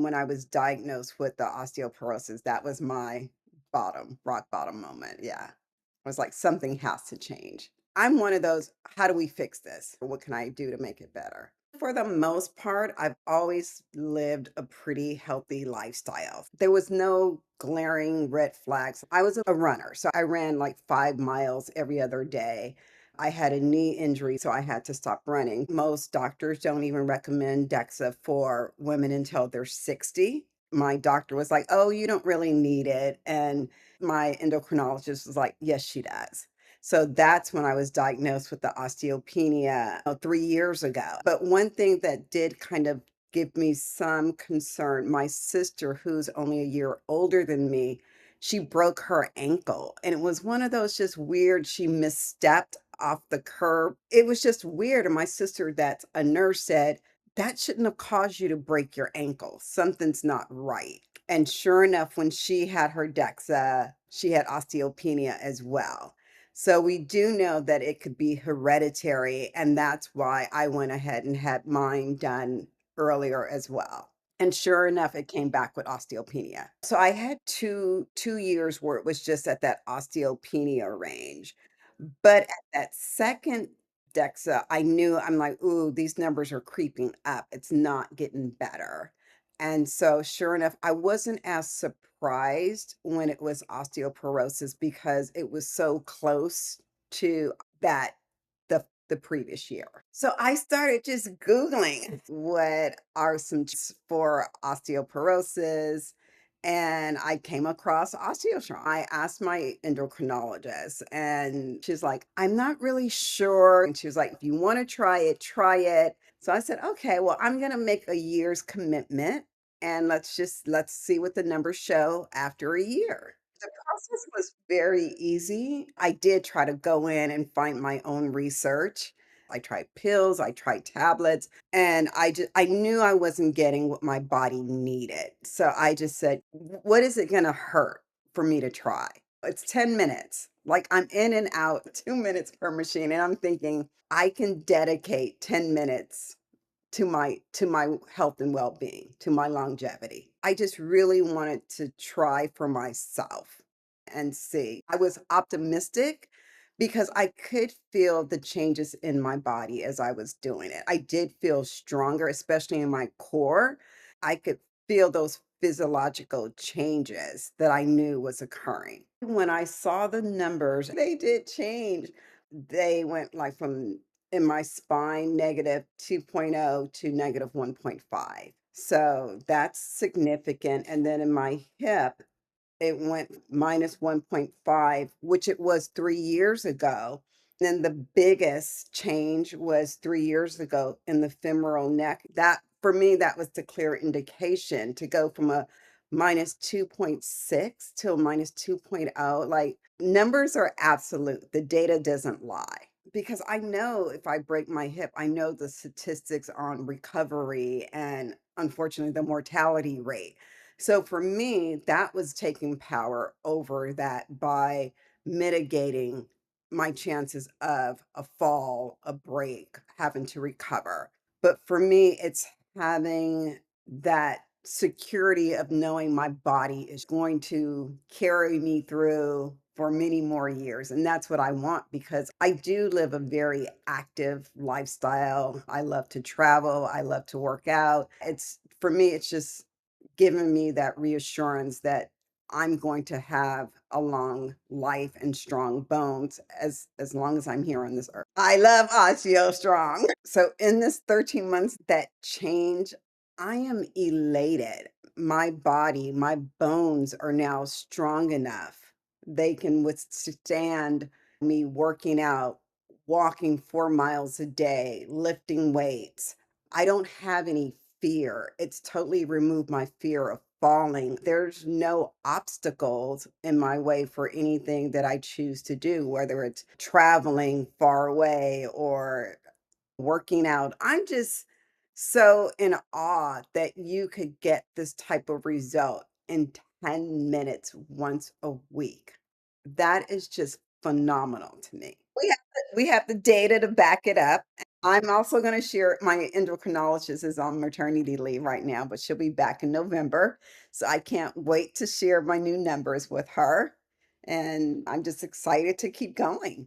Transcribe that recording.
when I was diagnosed with the osteoporosis. That was my rock bottom moment. Yeah. I was like, something has to change. I'm one of those, how do we fix this? What can I do to make it better? For the most part, I've always lived a pretty healthy lifestyle. There was no glaring red flags. I was a runner, so I ran like 5 miles every other day. I had a knee injury, so I had to stop running. Most doctors don't even recommend DEXA for women until they're 60. My doctor was like, oh, you don't really need it. And my endocrinologist was like, yes, she does. So that's when I was diagnosed with the osteopenia 3 years ago. But one thing that did kind of give me some concern, my sister, who's only a year older than me, she broke her ankle. And it was one of those just weird, she misstepped off the curb. It was just weird. And my sister, that's a nurse, said, that shouldn't have caused you to break your ankle. Something's not right. And sure enough, when she had her DEXA, she had osteopenia as well. So we do know that it could be hereditary, and that's why I went ahead and had mine done earlier as well. And sure enough, it came back with osteopenia. So I had two years where it was just at that osteopenia range. But at that second DEXA, I knew I'm like, "Ooh, these numbers are creeping up. It's not getting better." And so sure enough, I wasn't as surprised when it was osteoporosis because it was so close to that the previous year. So I started just Googling what are some for osteoporosis, and I came across OsteoStrong. I asked my endocrinologist, and she's like, I'm not really sure. And she was like, if you want to try it, try it. So I said, okay, well, I'm going to make a year's commitment and let's see what the numbers show after a year. The process was very easy. I did try to go in and find my own research. I tried pills, I tried tablets, and I knew I wasn't getting what my body needed. So I just said, What is it gonna hurt for me to try?" It's 10 minutes. Like I'm in and out 2 minutes per machine. And I'm thinking, I can dedicate 10 minutes to my health and well-being, to my longevity. I just really wanted to try for myself and see. I was optimistic because I could feel the changes in my body as I was doing it. I did feel stronger, especially in my core. I could feel those physiological changes that I knew was occurring. When I saw the numbers, they did change. They went like from in my spine, negative 2.0 to negative 1.5. So that's significant. And then in my hip, it went minus 1.5, which it was 3 years ago. Then the biggest change was 3 years ago in the femoral neck. That for me, that was the clear indication to go from a minus 2.6 to a minus 2.0. Like numbers are absolute. The data doesn't lie. Because I know if I break my hip, I know the statistics on recovery and unfortunately the mortality rate. So for me, that was taking power over that by mitigating my chances of a fall, a break, having to recover. But for me, it's having that security of knowing my body is going to carry me through for many more years. And that's what I want because I do live a very active lifestyle. I love to travel, I love to work out. It's for me, it's just given me that reassurance that I'm going to have a long life and strong bones as long as I'm here on this earth. I love OsteoStrong. So in this 13 months that change, I am elated. My body, my bones are now strong enough. They can withstand me working out, walking 4 miles a day, lifting weights. I don't have any fear. It's totally removed my fear of falling. There's no obstacles in my way for anything that I choose to do, whether it's traveling far away or working out. I'm just so in awe that you could get this type of result in 10 minutes once a week. That is just phenomenal to me. We have the data to back it up. I'm also gonna share my endocrinologist is on maternity leave right now, but she'll be back in November. So I can't wait to share my new numbers with her. And I'm just excited to keep going.